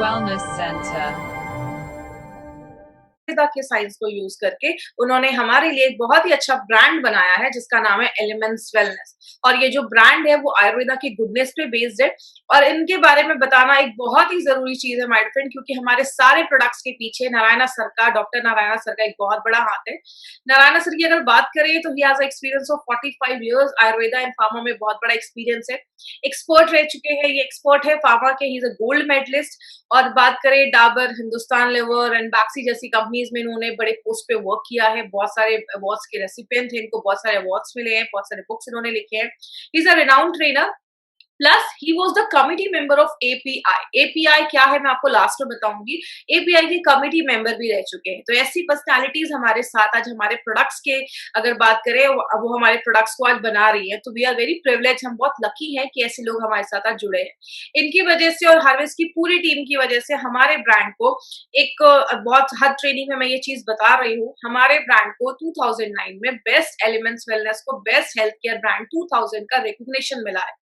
Wellness Center. के science को use करके उन्होंने हमारे लिए एक बहुत ही अच्छा ब्रांड बनाया है जिसका नाम है एलिमेंट्स वेलनेस। और ये जो ब्रांड है वो आयुर्वेदा की गुडनेस पे बेस्ड है। और इनके बारे में बताना एक बहुत ही जरूरी चीज है माय फ्रेंड, क्योंकि हमारे सारे प्रोडक्ट्स के पीछे नारायणा सर का, डॉक्टर नारायणा सर का एक बहुत बड़ा हाथ है। नारायणा सर की अगर बात करें तो he has experience of 45 years Ayurveda and pharma में, बहुत बड़ा एक्सपीरियंस है। एक्सपर्ट रह चुके हैं, ये एक्सपर्ट है फार्मा के, he is a gold medalist. और बात करें डाबर, हिंदुस्तान लेवर एंड बैक्सी जैसी कंपनीज में इन्होंने बड़े पोस्ट पे वर्क किया है, बहुत सारे अवार्ड्स के रेसिपिएंट हैं, इनको बहुत सारे अवार्ड्स मिले हैं, बहुत सारे बुक्स इन्होंने लिखे हैं। ही is a renowned trainer, plus he was the committee member of API. API क्या है मैं आपको लास्ट में बताऊंगी। एपीआई के कमिटी मेंबर भी रह चुके हैं। तो ऐसी पर्सनालिटीज हमारे साथ आज हमारे प्रोडक्ट्स के अगर बात करें, वो हमारे प्रोडक्ट्स को आज बना रही है, तो वी आर वेरी प्रिविलेज, हम बहुत लकी हैं कि ऐसे लोग हमारे साथ आज जुड़े हैं। इनकी वजह से और हार्वेस्ट की पूरी टीम की वजह से हमारे ब्रांड को एक बहुत हर ट्रेनिंग में मैं ये चीज बता रही हूँ, हमारे ब्रांड को 2009 में बेस्ट एलिमेंट्स वेलनेस को बेस्ट हेल्थ केयर ब्रांड 2000 का रिकॉग्निशन मिला है।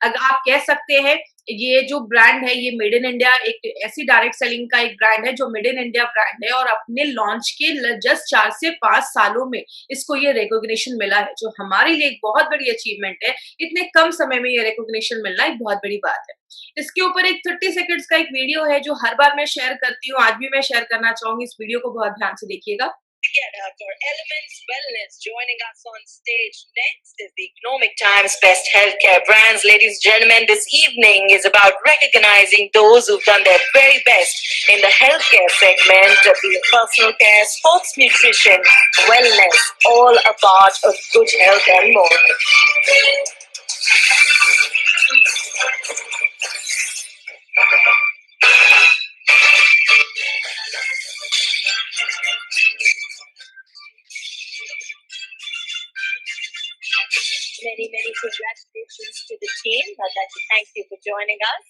अगर आप कह सकते हैं ये जो ब्रांड है ये मेड इन इंडिया, एक ऐसी डायरेक्ट सेलिंग का एक ब्रांड है जो मेड इन इंडिया ब्रांड है, और अपने लॉन्च के जस्ट 4 से 5 सालों में इसको ये रिकॉग्निशन मिला है, जो हमारे लिए एक बहुत बड़ी अचीवमेंट है। इतने कम समय में ये रिकॉग्निशन मिलना एक बहुत बड़ी बात है। इसके ऊपर एक 30 सेकंड्स का एक वीडियो है जो हर बार मैं शेयर करती हूँ, आज भी मैं शेयर करना चाहूंगी। इस वीडियो को बहुत ध्यान से देखिएगा। Together for Elements Wellness. Joining us on stage next is the Economic Times Best Healthcare Brands. Ladies and gentlemen, this evening is about recognizing those who've done their very best in the healthcare segment, be it personal care, sports nutrition, wellness, all a part of good health and more. Many congratulations to the team. I'd like to thank you for joining us.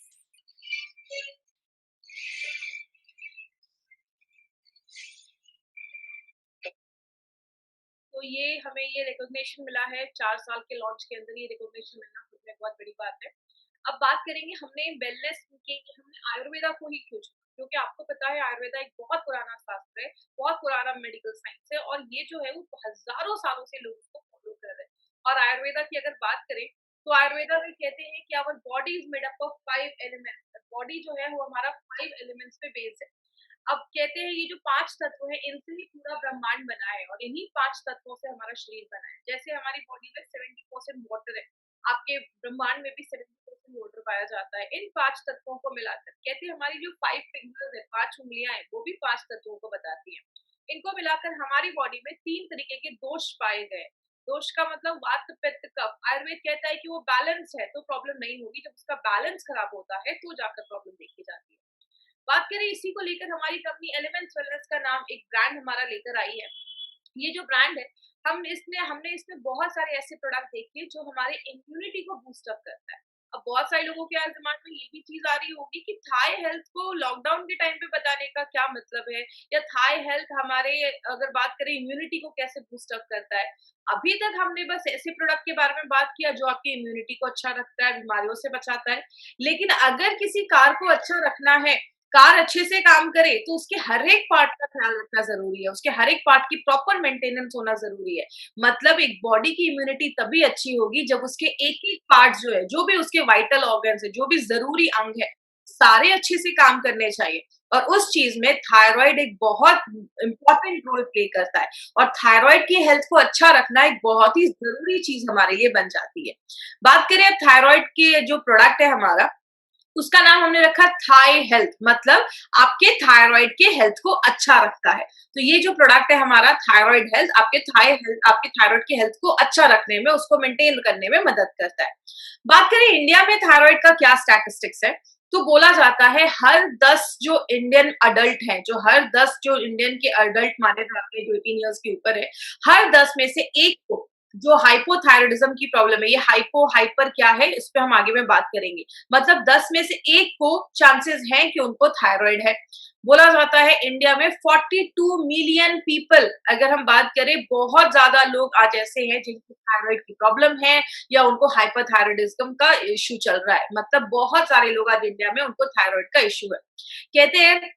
तो ये हमें ये recognition मिला है 4 साल के launch के अंदर, ये रिकॉग्निशन मिलना खुद में बहुत बड़ी बात है। अब बात करेंगे हमने वेलनेस की, हमने आयुर्वेदा को ही क्यों चुना, क्योंकि आपको पता है आयुर्वेदा एक बहुत पुराना शास्त्र है, बहुत पुराना मेडिकल साइंस है, और ये जो है वो हजारों सालों से लोग उसको फॉलो कर रहे हैं। और आयुर्वेदा की अगर बात करें तो आयुर्वेदा में कहते हैं कि our body is made up of 5 elements. Body जो है वो हमारा 5 एलिमेंट्स पे बेस्ड है। अब कहते हैं ये जो 5 तत्व है इनसे ही पूरा ब्रह्मांड बना है, और इन्हीं 5 तत्वों से हमारा शरीर बना है। जैसे हमारी बॉडी में 70% वाटर है, आपके ब्रह्मांड में भी 70% वाटर पाया जाता है। इन 5 तत्वों को मिलाकर कहते हैं हमारी जो 5 फिंगर्स है, 5 उंगलियां हैं, वो भी 5 तत्वों को बताती है। इनको मिलाकर हमारी बॉडी में 3 तरीके के दोष पाए गए। दोष का मतलब वात पित्त कफ। आयुर्वेद कहता है कि वो बैलेंस है तो प्रॉब्लम नहीं होगी, जब उसका बैलेंस खराब होता है तो जाकर प्रॉब्लम देखी जाती है। बात करें इसी को लेकर हमारी कंपनी एलिमेंट्स वेलनेस का नाम एक ब्रांड हमारा लेकर आई है। ये जो ब्रांड है हमने इसमें बहुत सारे ऐसे प्रोडक्ट देखे जो हमारे इम्यूनिटी को बूस्ट अप करता है। अब बहुत सारे लोगों के दिमाग में ये भी चीज आ रही होगी कि थाई हेल्थ को लॉकडाउन के टाइम पे बताने का क्या मतलब है, या थाई हेल्थ हमारे अगर बात करें इम्यूनिटी को कैसे बूस्ट अप करता है। अभी तक हमने बस ऐसे प्रोडक्ट के बारे में बात किया जो आपकी इम्यूनिटी को अच्छा रखता है, बीमारियों से बचाता है। लेकिन अगर किसी कार को अच्छा रखना है, कार अच्छे से काम करे, तो उसके हर एक पार्ट का ख्याल रखना जरूरी है, उसके हर एक पार्ट की प्रॉपर मेंटेनेंस होना जरूरी है। मतलब एक बॉडी की इम्यूनिटी तभी अच्छी होगी जब उसके एक एक पार्ट जो है, जो भी उसके वाइटल ऑर्गन्स है, जो भी जरूरी अंग है, सारे अच्छे से काम करने चाहिए। और उस चीज में थायराइड एक बहुत इंपॉर्टेंट रोल प्ले करता है, और थायराइड की हेल्थ को अच्छा रखना एक बहुत ही जरूरी चीज हमारे लिए बन जाती है। बात करें अब थायराइड के जो प्रोडक्ट है हमारा, उसका नाम हमने रखा थाई हेल्थ, मतलब आपके थायराइड के हेल्थ को अच्छा रखता है। तो ये जो प्रोडक्ट है हमारा थायराइड हेल्थ, आपके थायराइड के हेल्थ को अच्छा रखने में, उसको मेंटेन करने में मदद करता है। बात करें इंडिया में थायराइड का क्या स्टैटिस्टिक्स है, तो बोला जाता है हर 10 जो इंडियन अडल्ट हैं, हर 10 जो इंडियन के अडल्ट माने जाते हैं जो 18 इयर्स के ऊपर है, हर 10 में से एक को जो हाइपोथायराइडिज्म की प्रॉब्लम है, ये हाइपो हाइपर क्या है, इस पे हम आगे में बात करेंगे। मतलब 10 में से 1 को चांसेस हैं कि उनको थायराइड है। बोला जाता है इंडिया में 42 मिलियन पीपल, अगर हम बात करें, बहुत ज्यादा लोग आज ऐसे हैं जिनको थायराइड की प्रॉब्लम है या उनको हाइपोथायराइडिज्म का इश्यू चल रहा है। मतलब बहुत सारे लोग आज इंडिया में उनको थायराइड का इश्यू है। कहते हैं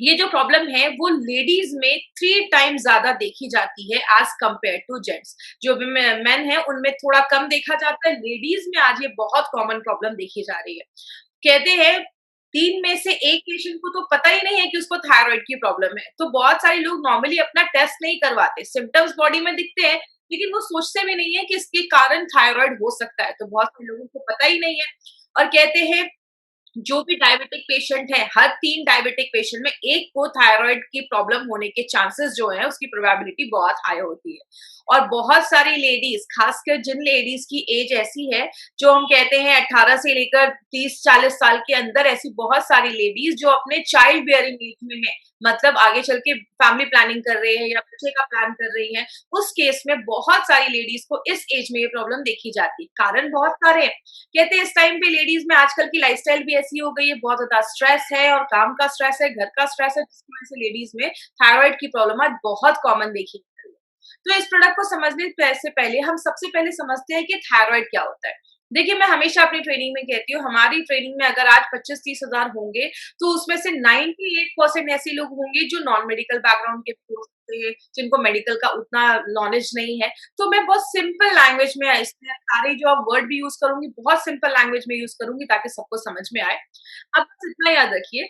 ये जो प्रॉब्लम है वो लेडीज में 3 टाइम्स ज्यादा देखी जाती है एज कंपेयर टू जेंट्स। जो मेन है उनमें थोड़ा कम देखा जाता है, लेडीज में आज ये बहुत कॉमन प्रॉब्लम देखी जा रही है। कहते हैं 3 में से 1 पेशेंट को तो पता ही नहीं है कि उसको थायराइड की प्रॉब्लम है। तो बहुत सारे लोग नॉर्मली अपना टेस्ट नहीं करवाते, सिम्टम्स बॉडी में दिखते हैं लेकिन वो सोचते भी नहीं है कि इसके कारण थायराइड हो सकता है। तो बहुत सारे लोगों को पता ही नहीं है। और कहते हैं जो भी डायबिटिक पेशेंट है, हर 3 डायबिटिक पेशेंट में 1 को थायराइड की प्रॉब्लम होने के चांसेस जो है उसकी प्रोबेबिलिटी बहुत हाई होती है। और बहुत सारी लेडीज, खासकर जिन लेडीज की एज ऐसी है जो हम कहते हैं 18 से लेकर 30-40 साल के अंदर, ऐसी बहुत सारी लेडीज जो अपने चाइल्ड बियरिंग एज में है, मतलब आगे चल के फैमिली प्लानिंग कर रहे हैं या बच्चे का प्लान कर रही हैं, उस केस में बहुत सारी लेडीज को इस एज में ये प्रॉब्लम देखी जाती है। कारण बहुत सारे हैं। कहते हैं इस टाइम पे लेडीज में आजकल की लाइफस्टाइल भी ऐसी हो गई है, बहुत ज्यादा स्ट्रेस है और काम का स्ट्रेस है, घर का स्ट्रेस है, जिसकी वजह से लेडीज में थायराइड की प्रॉब्लम आज बहुत कॉमन देखी जा रही है। तो इस प्रोडक्ट को समझने से पहले हम सबसे पहले समझते हैं कि थायराइड क्या होता है। देखिए, मैं हमेशा अपनी ट्रेनिंग में कहती हूँ, हमारी ट्रेनिंग में अगर आज 25-30 हजार होंगे तो उसमें से 98% ऐसे लोग होंगे जो नॉन मेडिकल बैकग्राउंड के भी हो सकते हैं, जिनको मेडिकल का उतना नॉलेज नहीं है। तो मैं बहुत सिंपल लैंग्वेज में इसमें सारे जो आप वर्ड भी यूज करूंगी, बहुत सिंपल लैंग्वेज में यूज करूंगी ताकि सबको समझ में आए। अब बस इतना याद रखिए,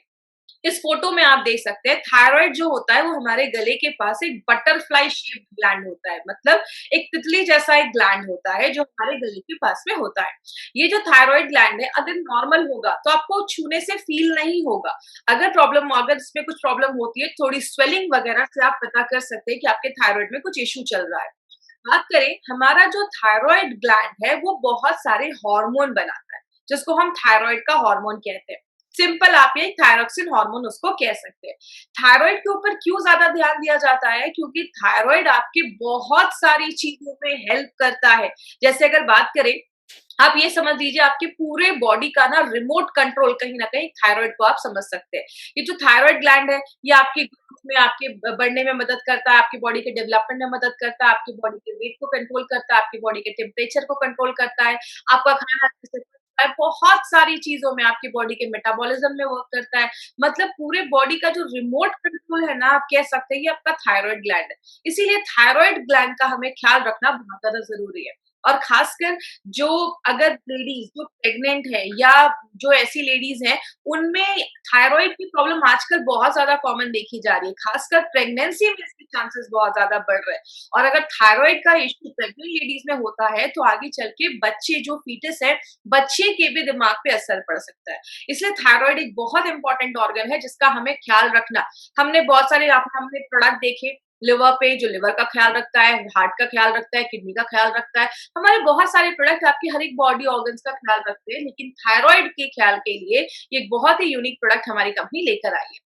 इस फोटो में आप देख सकते हैं थायराइड जो होता है वो हमारे गले के पास एक बटरफ्लाई शेप्ड ग्लैंड होता है। मतलब एक तितली जैसा एक ग्लैंड होता है जो हमारे गले के पास में होता है। ये जो थायराइड ग्लैंड है अगर नॉर्मल होगा तो आपको छूने से फील नहीं होगा। अगर इसमें कुछ प्रॉब्लम होती है, थोड़ी स्वेलिंग वगैरह से आप पता कर सकते हैं कि आपके थायराइड में कुछ इश्यू चल रहा है। बात करें, हमारा जो थायराइड ग्लैंड है वो बहुत सारे हार्मोन बनाता है, जिसको हम थायराइड का हार्मोन कहते हैं। सिंपल आप ये थायरोक्सिन हार्मोन उसको कह सकते हैं। थायराइड के ऊपर क्यों ज्यादा ध्यान दिया जाता है? क्योंकि थायराइड आपकी बहुत सारी चीजों में हेल्प करता है। जैसे अगर बात करें, आप ये समझ लीजिए आपके पूरे बॉडी का ना रिमोट कंट्रोल कहीं ना कहीं थायराइड को आप समझ सकते हैं। ये जो थायराइड ग्लैंड है ये आपके ग्रोथ में, आपके बढ़ने में मदद करता है, आपकी बॉडी के डेवलपमेंट में मदद करता है, आपकी बॉडी के वेट को कंट्रोल करता है, आपकी बॉडी के टेम्परेचर को कंट्रोल करता है, आपका खाना अच्छे से पचता है, बहुत सारी चीजों में आपकी बॉडी के मेटाबॉलिज्म में वर्क करता है। मतलब पूरे बॉडी का जो रिमोट कंट्रोल है ना, आप कह सकते हैं ये आपका थायराइड ग्लैंड है। इसीलिए थायराइड ग्लैंड का हमें ख्याल रखना बहुत ज्यादा जरूरी है। और खासकर जो अगर लेडीज जो प्रेग्नेंट है या जो ऐसी लेडीज हैं उनमें थायराइड की प्रॉब्लम आजकल बहुत ज्यादा कॉमन देखी जा रही है। खासकर प्रेगनेंसी में इसके चांसेस बहुत ज्यादा बढ़ रहे हैं। और अगर थायराइड का इश्यू प्रेग्नेंट लेडीज में होता है तो आगे चल के बच्चे जो फीटस है, बच्चे के भी दिमाग पे असर पड़ सकता है। इसलिए थायराइड एक बहुत इंपॉर्टेंट ऑर्गन है जिसका हमें ख्याल रखना। हमने बहुत सारे हमने प्रोडक्ट देखे लिवर पे, जो लिवर का ख्याल रखता है, हार्ट का ख्याल रखता है, किडनी का ख्याल रखता है। हमारे बहुत सारे प्रोडक्ट आपकी हर एक बॉडी ऑर्गन्स का ख्याल रखते हैं, लेकिन थायराइड के ख्याल के लिए ये एक बहुत ही यूनिक प्रोडक्ट हमारी कंपनी लेकर आई है।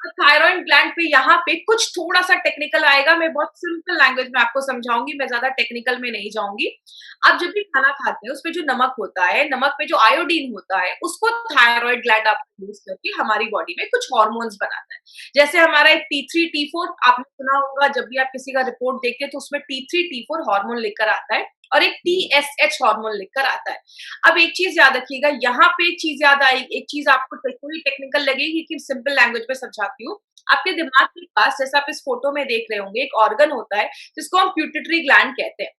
तो थायराइड ग्लैंड पे यहाँ पे कुछ थोड़ा सा टेक्निकल आएगा, मैं बहुत सिंपल लैंग्वेज में आपको समझाऊंगी, मैं ज्यादा टेक्निकल में नहीं जाऊंगी। आप जब भी खाना खाते हैं उसमें जो नमक होता है, नमक में जो आयोडीन होता है, उसको थायराइड ग्लैंड आप यूज करके हमारी बॉडी में कुछ हॉर्मोन्स बनाता है। जैसे हमारा एक T3 T4 आपने सुना होगा, जब भी आप किसी का रिपोर्ट देखते हैं तो उसमें T3 T4 हार्मोन लिखकर आता है और एक TSH हार्मोन लिखकर आता है। अब एक चीज याद रखिएगा, यहाँ पे एक चीज याद आई, एक चीज आपको थोड़ी टेक्निकल लगेगी कि सिंपल लैंग्वेज में समझाती हूँ। आपके दिमाग के पास, जैसा आप इस फोटो में देख रहे होंगे, एक ऑर्गन होता है जिसको हम प्यूटिटरी ग्लैंड कहते हैं।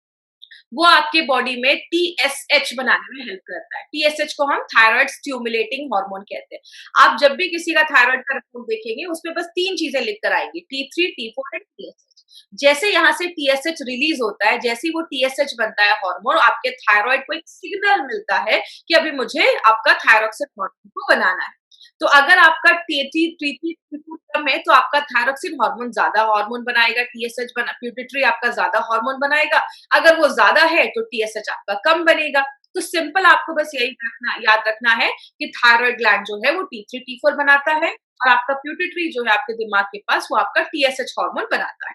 वो आपके बॉडी में TSH बनाने में हेल्प करता है। TSH को हम थायराइड स्टिमुलेटिंग हार्मोन कहते हैं। आप जब भी किसी का थायराइड का रिपोर्ट देखेंगे उसमें बस 3 चीजें लिख कर आएंगी, T3 T4 एंड TSH। जैसे यहाँ से TSH रिलीज होता है, जैसे ही वो TSH बनता है हार्मोन, आपके थायराइड को एक सिग्नल मिलता है कि अभी मुझे आपका थायरोक्सिन हार्मोन को बनाना है। तो अगर आपका T3 कम है तो आपका थायरोक्सिन हार्मोन ज्यादा हार्मोन बनाएगा, TSH बना प्यूटिटरी आपका ज्यादा हार्मोन बनाएगा। अगर वो ज्यादा है तो TSH आपका कम बनेगा। तो सिंपल आपको बस यही याद रखना है कि थायराइड ग्लैंड जो है वो T3 T4 बनाता है और आपका प्यूटिटरी जो है आपके दिमाग के पास वो आपका TSH हार्मोन बनाता है।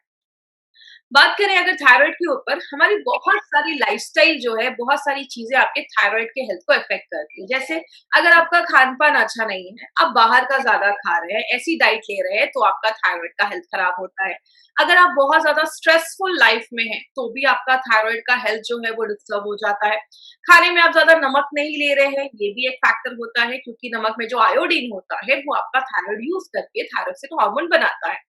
बात करें अगर थायराइड के ऊपर, हमारी बहुत सारी लाइफस्टाइल जो है, बहुत सारी चीजें आपके थायराइड के हेल्थ को अफेक्ट करती है। जैसे अगर आपका खान पान अच्छा नहीं है, आप बाहर का ज्यादा खा रहे हैं, ऐसी डाइट ले रहे हैं, तो आपका थायराइड का हेल्थ खराब होता है। अगर आप बहुत ज्यादा स्ट्रेसफुल लाइफ में हैं, तो भी आपका थायराइड का हेल्थ जो है वो डिस्टर्ब हो जाता है। खाने में आप ज्यादा नमक नहीं ले रहे हैं, ये भी एक फैक्टर होता है, क्योंकि नमक में जो आयोडीन होता है वो आपका थायराइड यूज करके थायरोक्सिन हार्मोन बनाता है।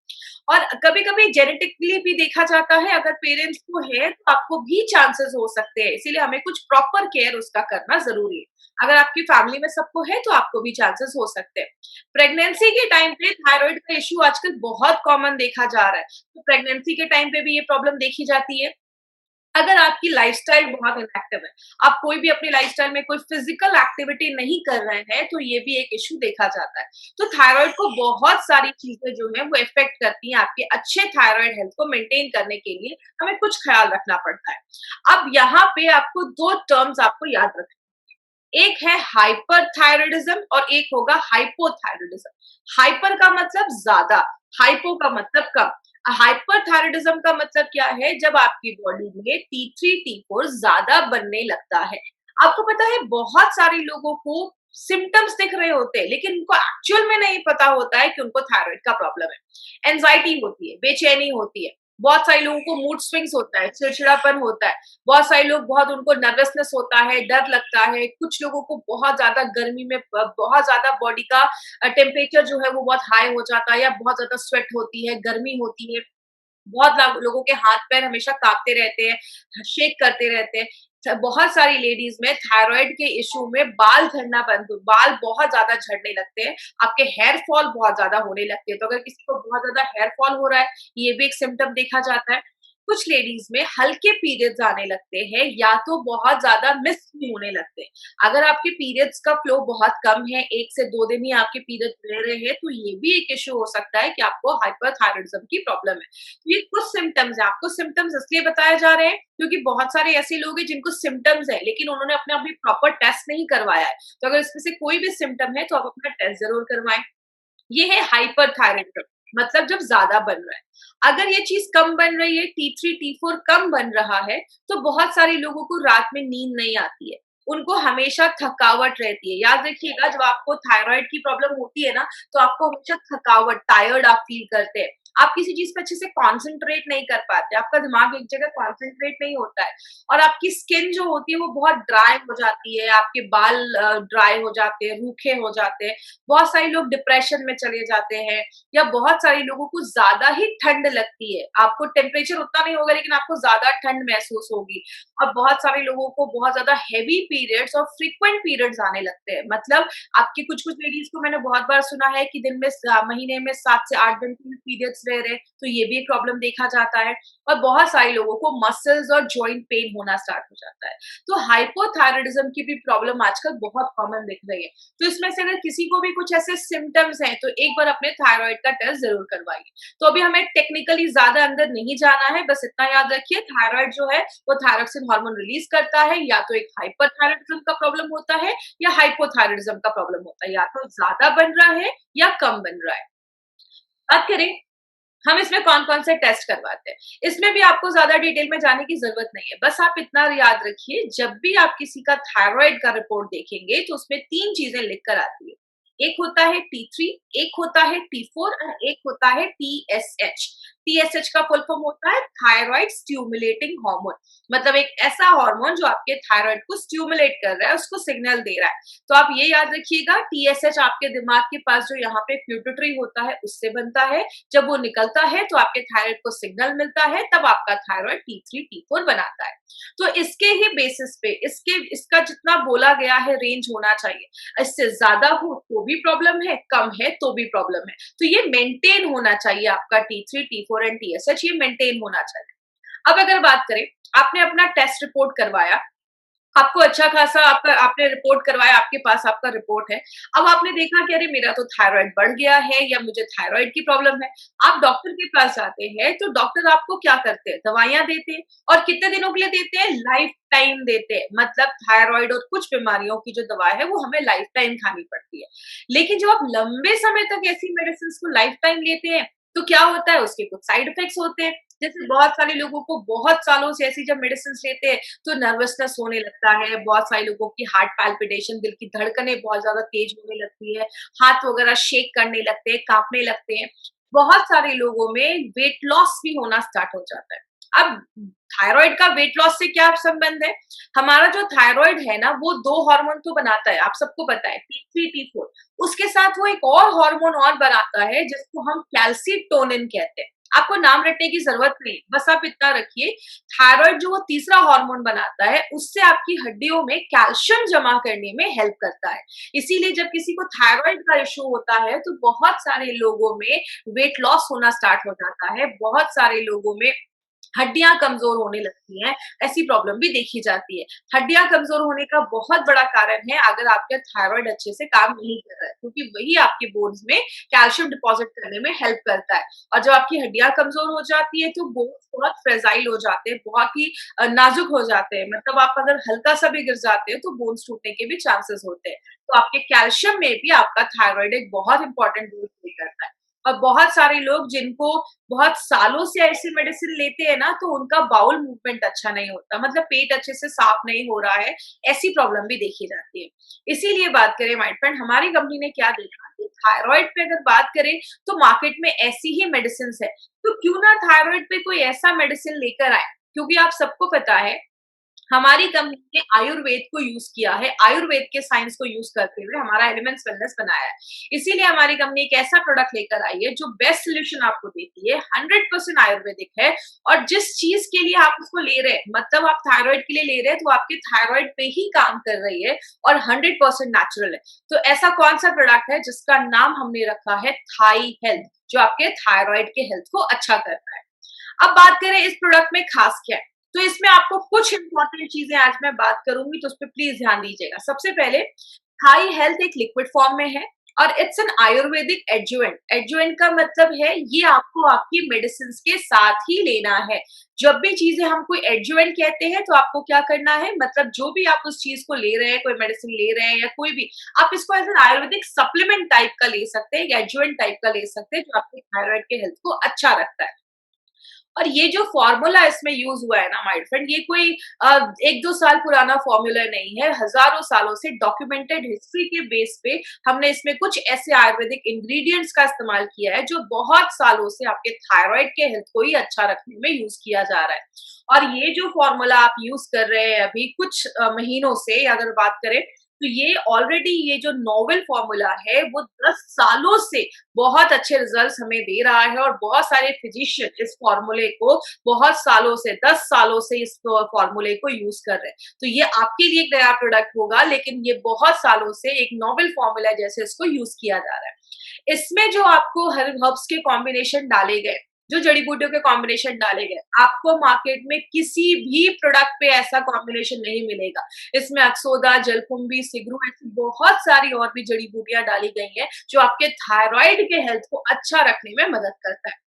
और कभी-कभी जेनेटिकली भी देखा जाता है, अगर पेरेंट्स को है तो आपको भी चांसेस हो सकते हैं, इसीलिए हमें कुछ प्रॉपर केयर उसका करना जरूरी है। अगर आपकी फैमिली में सबको है तो आपको भी चांसेस हो सकते हैं। प्रेगनेंसी के टाइम पे थायराइड का इश्यू आजकल बहुत कॉमन देखा जा रहा है, तो प्रेगनेंसी के टाइम पे भी ये प्रॉब्लम देखी जाती है। अगर आपकी लाइफस्टाइल बहुत इनएक्टिव है, आप कोई भी अपनी लाइफस्टाइल में कोई फिजिकल एक्टिविटी नहीं कर रहे हैं, तो ये भी एक इश्यू देखा जाता है। तो थायराइड को बहुत सारी चीजें जो है वो इफेक्ट करती हैं। आपके अच्छे थायराइड हेल्थ को मेंटेन करने के लिए हमें कुछ ख्याल रखना पड़ता है। अब यहाँ पे आपको दो टर्म्स आपको याद रखने, एक है हाइपरथायराइडिज्म और एक होगा हाइपोथायराइडिज्म। हाइपर का मतलब ज्यादा, हाइपो का मतलब कम। हाइपरथायराइडिज्म का मतलब क्या है, जब आपकी बॉडी में T3 T4 ज्यादा बनने लगता है। आपको पता है बहुत सारे लोगों को सिम्टम्स दिख रहे होते हैं, लेकिन उनको एक्चुअल में नहीं पता होता है कि उनको थायराइड का प्रॉब्लम है। एंजाइटी होती है, बेचैनी होती है, बहुत सारे लोगों को मूड स्विंग्स होता है, चिड़चिड़ापन होता है, बहुत सारे लोग बहुत उनको नर्वसनेस होता है, डर लगता है, कुछ लोगों को बहुत ज्यादा गर्मी में बहुत ज्यादा बॉडी का टेम्परेचर जो है वो बहुत हाई हो जाता है, या बहुत ज्यादा स्वेट होती है, गर्मी होती है। बहुत लोगों के हाथ पैर हमेशा कांपते रहते हैं, शेक करते रहते हैं। बहुत सारी लेडीज में थायराइड के इश्यू में बाल झड़ना बंद, बाल बहुत ज्यादा झड़ने लगते हैं, आपके हेयर फॉल बहुत ज्यादा होने लगते हैं। तो अगर किसी को बहुत ज्यादा हेयर फॉल हो रहा है, ये भी एक सिम्टम देखा जाता है। कुछ लेडीज में हल्के पीरियड्स आने लगते हैं, या तो बहुत ज्यादा मिस भी होने लगते हैं। अगर आपके पीरियड्स का फ्लो बहुत कम है, 1 से 2 दिन ही आपके पीरियड्स रह रहे हैं, तो ये भी एक इश्यू हो सकता है कि आपको हाइपरथायराइडिज्म की प्रॉब्लम है। ये कुछ सिम्टम्स है, आपको सिम्टम्स इसलिए बताए जा रहे हैं क्योंकि बहुत सारे ऐसे लोग हैं जिनको सिम्टम्स है, लेकिन उन्होंने अपना अभी प्रॉपर टेस्ट नहीं करवाया है। तो अगर इसमें से कोई भी सिम्टम है, तो आप अपना टेस्ट जरूर करवाएं। ये है हाइपरथायराइडिज्म, मतलब जब ज्यादा बन रहा है। अगर ये चीज कम बन रही है, T3 T4 कम बन रहा है, तो बहुत सारे लोगों को रात में नींद नहीं आती है, उनको हमेशा थकावट रहती है। याद रखिएगा, जब आपको थायराइड की प्रॉब्लम होती है ना, तो आपको हमेशा थकावट, टायर्ड आप फील करते हैं, आप किसी चीज पे अच्छे से कॉन्सेंट्रेट नहीं कर पाते, आपका दिमाग एक जगह कॉन्सेंट्रेट नहीं होता है, और आपकी स्किन जो होती है वो बहुत ड्राई हो जाती है, आपके बाल ड्राई हो जाते हैं, रूखे हो जाते हैं। बहुत सारे लोग डिप्रेशन में चले जाते हैं, या बहुत सारे लोगों को ज्यादा ही ठंड लगती है। आपको टेम्परेचर उतना नहीं होगा, लेकिन आपको ज्यादा ठंड महसूस होगी। और बहुत सारे लोगों को बहुत ज्यादा हैवी पीरियड्स और फ्रीक्वेंट पीरियड्स आने लगते हैं। मतलब आपके कुछ कुछ लेडीज को मैंने बहुत बार सुना है कि दिन में महीने में 7 से 8 दिन के पीरियड्स रह रहे हैं, तो ये भी एक प्रॉब्लम देखा जाता है। और बहुत सारे लोगों को मसल्स और जॉइंट पेन होना स्टार्ट हो जाता है। तो हाइपोथायराइडिज्म की भी प्रॉब्लम आजकल बहुत कॉमन दिख रही है। तो इसमें से अगर किसी को भी कुछ ऐसे सिम्टम्स हैं, तो एक बार अपने थायराइड का टेस्ट जरूर करवाइए। तो अभी हमें टेक्निकली ज्यादा अंदर नहीं जाना है, बस इतना याद रखिए, थायराइड जो है वो थायरोक्सिन हार्मोन रिलीज करता है। या तो एक हाइपरथायराइडिज्म का प्रॉब्लम होता है, या हाइपोथायराइडिज्म का प्रॉब्लम होता है, या तो ज्यादा बन रहा है या कम बन रहा है। बात करें हम इसमें कौन-कौन से टेस्ट करवाते हैं। इसमें भी आपको ज़्यादा डिटेल में जाने की ज़रूरत नहीं है। बस आप इतना याद रखिए, जब भी आप किसी का थायरॉइड का रिपोर्ट देखेंगे, तो उसमें 3 चीज़ें लिख कर आती है। एक होता है T3, एक होता है T4 और एक होता है TSH। TSH का फुल फॉर्म होता है थायरॉइड स्टिमुलेटिंग हार्मोन। मतलब एक ऐसा हार्मोन जो आपके थायरॉइड को स्टिमुलेट कर रहा है, उसको सिग्नल दे रहा है। तो आप ये याद रखिएगा, TSH आपके दिमाग के पास जो यहाँ पे पिट्यूटरी होता है, उससे बनता है। जब वो निकलता है तो आपके थायराइड को सिग्नल मिलता है, तब आपका थायराइड T3 T4 बनाता है। तो इसके ही बेसिस पे इसका जितना बोला गया है रेंज होना चाहिए। इससे ज्यादा हो तो भी प्रॉब्लम है, कम है तो भी प्रॉब्लम है। तो ये मेंटेन होना चाहिए, आपका T3 T4 एंड TSH ये मेंटेन होना चाहिए। अब अगर बात करें, आपने अपना टेस्ट रिपोर्ट करवाया, आपको अच्छा खासा आपने रिपोर्ट करवाया, आपके पास आपका रिपोर्ट है। अब आपने देखा कि अरे मेरा तो थायराइड बढ़ गया है, या मुझे थायराइड की प्रॉब्लम है। आप डॉक्टर के पास जाते हैं, तो डॉक्टर आपको क्या करते हैं, दवाइयां देते हैं। और कितने दिनों के लिए देते हैं, लाइफ टाइम देते हैं। मतलब थायराइड और कुछ बीमारियों की जो दवा है वो हमें लाइफ टाइम खानी पड़ती है। लेकिन जब आप लंबे समय तक ऐसी मेडिसिन को लाइफ टाइम लेते हैं, तो क्या होता है, उसके कुछ साइड इफेक्ट्स होते हैं। जैसे बहुत सारे लोगों को बहुत सालों से ऐसी जब मेडिसिन लेते हैं तो नर्वसनेस होने लगता है, बहुत सारे लोगों की हार्ट पैल्पिटेशन, दिल की धड़कनें बहुत ज्यादा तेज होने लगती है, हाथ वगैरह शेक करने लगते हैं, कांपने लगते हैं। बहुत सारे लोगों में वेट लॉस भी होना स्टार्ट हो जाता है। अब थायराइड का वेट लॉस से क्या संबंध है? हमारा जो थायराइड है ना, वो दो हार्मोन तो बनाता है, आप सबको पता है, T3 T4। उसके साथ वो एक और हार्मोन और बनाता है जिसको हम कैल्सीटोनिन कहते हैं। आपको नाम रटने की जरूरत नहीं, बस आप इतना रखिए, थायराइड जो वो तीसरा हार्मोन बनाता है, उससे आपकी हड्डियों में कैल्शियम जमा करने में हेल्प करता है। इसीलिए जब किसी को थायराइड का इश्यू होता है तो बहुत सारे लोगों में वेट लॉस होना स्टार्ट हो जाता है, बहुत सारे लोगों में हड्डियां कमजोर होने लगती हैं, ऐसी प्रॉब्लम भी देखी जाती है। हड्डियां कमजोर होने का बहुत बड़ा कारण है अगर आपका थायराइड अच्छे से काम नहीं कर रहा है, क्योंकि वही आपके बोन्स में कैल्शियम डिपॉजिट करने में हेल्प करता है। और जब आपकी हड्डियां कमजोर हो जाती है तो बोन्स बहुत फ्रेजाइल हो जाते हैं, बहुत ही नाजुक हो जाते हैं। मतलब आप अगर हल्का सा भी गिर जाते हो तो बोन्स टूटने के भी चांसेस होते हैं। तो आपके कैल्शियम में भी आपका थायराइड एक बहुत इंपॉर्टेंट रोल प्ले करता है। और बहुत सारे लोग जिनको बहुत सालों से ऐसी मेडिसिन लेते हैं ना, तो उनका बाउल मूवमेंट अच्छा नहीं होता, मतलब पेट अच्छे से साफ नहीं हो रहा है, ऐसी प्रॉब्लम भी देखी जाती है। इसीलिए बात करें माय फ्रेंड, हमारी कंपनी ने क्या देखा कि थायराइड पे अगर बात करें तो मार्केट में ऐसी ही मेडिसिन है, तो क्यों ना थायराइड पे कोई ऐसा मेडिसिन लेकर आए। क्योंकि आप सबको पता है हमारी कंपनी ने आयुर्वेद को यूज किया है, आयुर्वेद के साइंस को यूज करते हुए हमारा एलिमेंट्स वेलनेस बनाया है। इसीलिए हमारी कंपनी एक ऐसा प्रोडक्ट लेकर आई है जो बेस्ट सोल्यूशन आपको देती है, 100% आयुर्वेदिक है। और जिस चीज के लिए आप उसको ले रहे हैं, मतलब आप थायराइड के लिए ले रहे हैं, तो आपके थायराइड पे ही काम कर रही है और 100% नेचुरल है। तो ऐसा कौन सा प्रोडक्ट है जिसका नाम हमने रखा है थाई हेल्थ, जो आपके थायराइड के हेल्थ को अच्छा करता है। अब बात करें इस प्रोडक्ट में खास क्या है, तो इसमें आपको कुछ इंपॉर्टेंट चीजें आज मैं बात करूंगी, तो उस पर प्लीज ध्यान दीजिएगा। सबसे पहले, थाई हेल्थ एक लिक्विड फॉर्म में है और it's an Ayurvedic adjuvant. Adjuvant का मतलब है ये आपको आपकी मेडिसिन के साथ ही लेना है। जब भी चीजें हम कोई एडजुवेंट कहते हैं तो आपको क्या करना है, मतलब जो भी आप उस चीज को ले रहे हैं, कोई मेडिसिन ले रहे हैं या कोई भी, आप इसको as an Ayurvedic supplement type का ले सकते हैं, एडजुवेंट टाइप का ले सकते हैं, जो आपके थायराइड के हेल्थ को अच्छा रखता है। और ये जो फॉर्मूला इसमें यूज हुआ है ना माय फ्रेंड, ये कोई 1-2 साल पुराना फॉर्मूला नहीं है, हजारों सालों से डॉक्यूमेंटेड हिस्ट्री के बेस पे हमने इसमें कुछ ऐसे आयुर्वेदिक इंग्रेडिएंट्स का इस्तेमाल किया है जो बहुत सालों से आपके थायराइड के हेल्थ को ही अच्छा रखने में यूज किया जा रहा है। और ये जो फॉर्मूला आप यूज कर रहे हैं अभी कुछ महीनों से अगर बात करें, तो ये ऑलरेडी ये जो नोवेल फॉर्मूला है वो 10 सालों से बहुत अच्छे रिजल्ट्स हमें दे रहा है। और बहुत सारे फिजिशियन इस फॉर्मूले को बहुत सालों से, 10 सालों से इस फॉर्मूले को यूज कर रहे हैं। तो ये आपके लिए एक नया प्रोडक्ट होगा, लेकिन ये बहुत सालों से एक नोवेल फॉर्मूला जैसे इसको यूज किया जा रहा है। इसमें जो आपको हर्ब्स के कॉम्बिनेशन डाले गए, जो जड़ी बूटियों के कॉम्बिनेशन डाले गए, आपको मार्केट में किसी भी प्रोडक्ट पे ऐसा कॉम्बिनेशन नहीं मिलेगा। इसमें अक्सोदा, जलकुंभी, सिगरू, ऐसी बहुत सारी और भी जड़ी बूटियां डाली गई हैं जो आपके थायराइड के हेल्थ को अच्छा रखने में मदद करता है।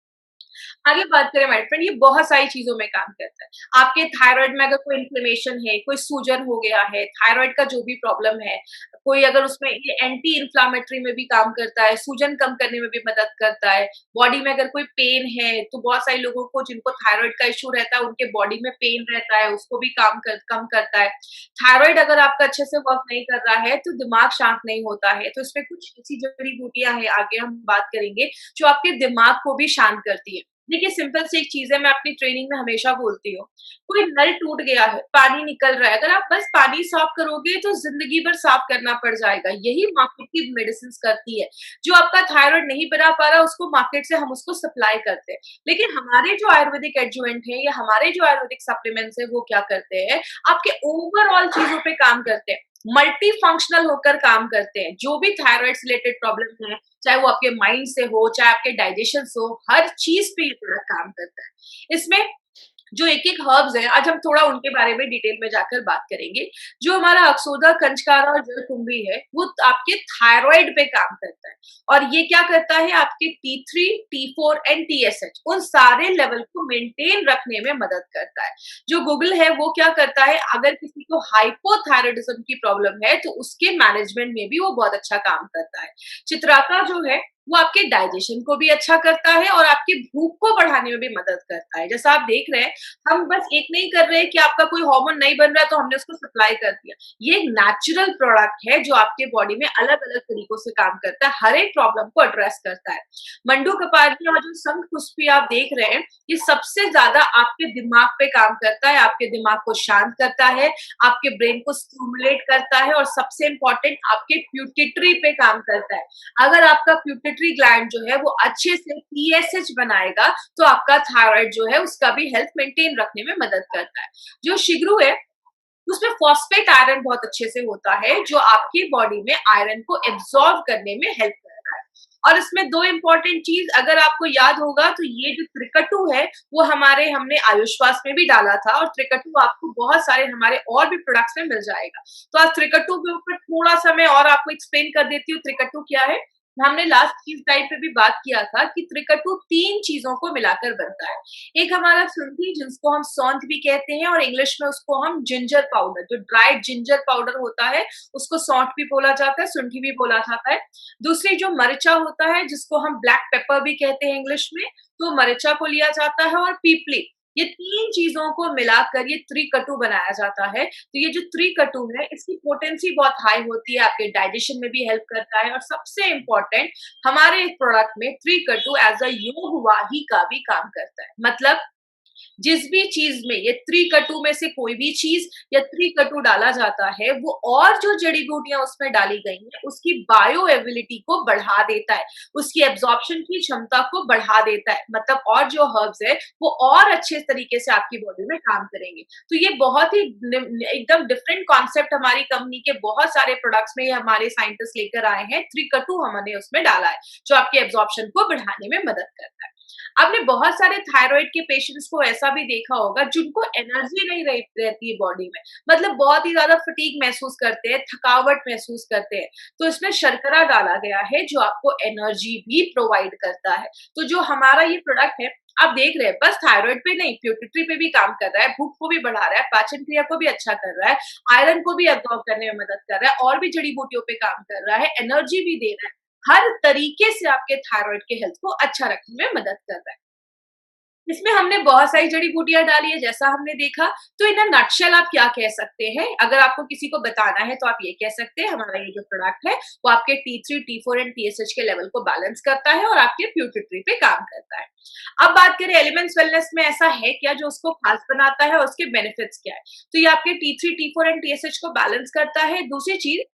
आगे बात करें माय फ्रेंड, ये बहुत सारी चीजों में काम करता है। आपके थायराइड में अगर कोई इन्फ्लेमेशन है, कोई सूजन हो गया है, थायराइड का जो भी प्रॉब्लम है, कोई अगर उसमें ये एंटी इन्फ्लामेटरी में भी काम करता है, सूजन कम करने में भी मदद करता है। बॉडी में अगर कोई पेन है, तो बहुत सारे लोगों को जिनको थायराइड का इश्यू रहता है उनके बॉडी में पेन रहता है, उसको भी कम करता है। थायराइड अगर आपका अच्छे से वर्क नहीं कर रहा है तो दिमाग शांत नहीं होता है, तो इसमें कुछ ऐसी जड़ी बूटियां हैं, आगे हम बात करेंगे, जो आपके दिमाग को भी शांत करती है। देखिए सिंपल सी एक चीज है, मैं अपनी ट्रेनिंग में हमेशा बोलती हूँ, कोई नल टूट गया है, पानी निकल रहा है, अगर आप बस पानी साफ करोगे तो जिंदगी भर साफ करना पड़ जाएगा। यही मार्केट की मेडिसिन करती है। जो आपका थायराइड नहीं बना पा रहा उसको मार्केट से हम उसको सप्लाई करते हैं, लेकिन हमारे जो आयुर्वेदिक एडजुवेंट है या हमारे जो आयुर्वेदिक सप्लीमेंट्स है वो क्या करते हैं, आपके ओवरऑल चीजों पे काम करते हैं, मल्टी फंक्शनल होकर काम करते हैं। जो भी थायराइड से रिलेटेड प्रॉब्लम है, चाहे वो आपके माइंड से हो, चाहे आपके डाइजेशन से हो, हर चीज पे ये प्रोडक्ट काम करता है। इसमें जो एक-एक हर्ब्स हैं, आज हम थोड़ा उनके बारे में डिटेल में जाकर बात करेंगे। जो हमारा अक्सोदा, कंचकारा और जलकुंभी है, वो आपके थायराइड पे काम करता है। और ये क्या करता है, आपके T3, T4 एंड TSH उन सारे लेवल को मेंटेन रखने में मदद करता है। जो गूगल है वो क्या करता है, अगर किसी को हाइपोथायराइडिज्म की प्रॉब्लम है तो उसके मैनेजमेंट में भी वो बहुत अच्छा काम करता है। चित्राका जो है वो आपके डाइजेशन को भी अच्छा करता है और आपकी भूख को बढ़ाने में भी मदद करता है। जैसा आप देख रहे हैं, हम बस एक नहीं कर रहे हैं कि आपका कोई हार्मोन नहीं बन रहा है तो हमने उसको सप्लाई कर दिया। ये एक नेचुरल प्रोडक्ट है जो आपके बॉडी में अलग-अलग तरीकों से काम करता है, हर एक प्रॉब्लम को एड्रेस करता है। मंडू कपाली और जो संत पुष्पी आप देख रहे हैं, ये सबसे ज्यादा आपके दिमाग पे काम करता है, आपके दिमाग को शांत करता है, आपके ब्रेन को स्टिमुलेट करता है और सबसे इंपॉर्टेंट आपके प्यूटिटरी पे काम करता है। अगर आपका प्यूटिटरी ग्लैंड जो है वो अच्छे से पीएसएच बनाएगा तो आपका थायराइड जो है उसका भी हेल्थ मेंटेन रखने में मदद करता है। जो शिगरू है उसमें फॉस्फेट आयरन बहुत अच्छे से होता है जो आपकी बॉडी में आयरन को एब्सॉर्ब करने में हेल्प करता है। और इसमें दो इंपॉर्टेंट चीज अगर आपको याद होगा तो ये जो त्रिकटु है वो हमने आयुष्वास में भी डाला था और त्रिकटु आपको बहुत सारे हमारे और भी प्रोडक्ट्स में मिल जाएगा। तो आज त्रिकटु के ऊपर थोड़ा सा मैं और आपको एक्सप्लेन कर देती हूँ त्रिकटु क्या है। हमने लास्ट चीज टाइप पे भी बात किया था कि त्रिकटु 3 चीजों को मिलाकर बनता है। एक हमारा सुंठी जिसको हम सौंठ भी कहते हैं और इंग्लिश में उसको हम जिंजर पाउडर, जो ड्राइड जिंजर पाउडर होता है उसको सौंठ भी बोला जाता है, सुंठी भी बोला जाता है। दूसरी जो मरिचा होता है जिसको हम ब्लैक पेपर भी कहते हैं इंग्लिश में, तो मरिचा को लिया जाता है और पीपली। ये 3 चीजों को मिलाकर ये त्रिकटु बनाया जाता है। तो ये जो त्रिकटु है इसकी पोटेंसी बहुत हाई होती है, आपके डाइजेशन में भी हेल्प करता है और सबसे इम्पोर्टेंट हमारे इस प्रोडक्ट में त्रिकटु एज अ योग वाही का भी काम करता है। मतलब जिस भी चीज में ये त्रिकटु में से कोई भी चीज या त्रिकटु डाला जाता है वो और जो जड़ी बूटियां उसमें डाली गई हैं उसकी बायो एबिलिटी को बढ़ा देता है, उसकी एब्जॉर्प्शन की क्षमता को बढ़ा देता है। मतलब और जो हर्ब्स है वो और अच्छे तरीके से आपकी बॉडी में काम करेंगे। तो ये बहुत ही एकदम डिफरेंट कॉन्सेप्ट हमारी कंपनी के बहुत सारे प्रोडक्ट्स में हमारे साइंटिस्ट लेकर आए हैं। त्रिकटु हमने उसमें डाला है जो आपके एब्जॉर्प्शन को बढ़ाने में मदद करता है। आपने बहुत सारे थायराइड के पेशेंट्स को ऐसा भी देखा होगा जिनको एनर्जी नहीं रहती है बॉडी में, मतलब बहुत ही ज्यादा फटीग महसूस करते हैं, थकावट महसूस करते हैं। तो इसमें शर्करा डाला गया है जो आपको एनर्जी भी प्रोवाइड करता है। तो जो हमारा ये प्रोडक्ट है आप देख रहे हैं बस थायराइड पे नहीं, प्यूटिट्री पे भी काम कर रहा है, भूख को भी बढ़ा रहा है, पाचन क्रिया को भी अच्छा कर रहा है, आयरन को भी एब्जॉर्ब करने में मदद कर रहा है और भी जड़ी बूटियों पे काम कर रहा है, एनर्जी भी दे रहा है। हर तरीके से आपके थायराइड के हेल्थ को अच्छा रखने में मदद कर रहा है। इसमें हमने बहुत सारी जड़ी बूटियां डाली है जैसा हमने देखा। तो इन नटशेल आप क्या कह सकते हैं, अगर आपको किसी को बताना है तो आप ये कह सकते हैं हमारा ये जो प्रोडक्ट है वो आपके T3, T4 एंड TSH के लेवल को बैलेंस करता है और आपके प्यूटिट्री पे काम करता है। अब बात करें एलिमेंट्स वेलनेस में ऐसा है क्या जो उसको खास बनाता है और उसके बेनिफिट्स क्या है। तो ये आपके T3, T4 एंड TSH को बैलेंस करता है। दूसरी चीज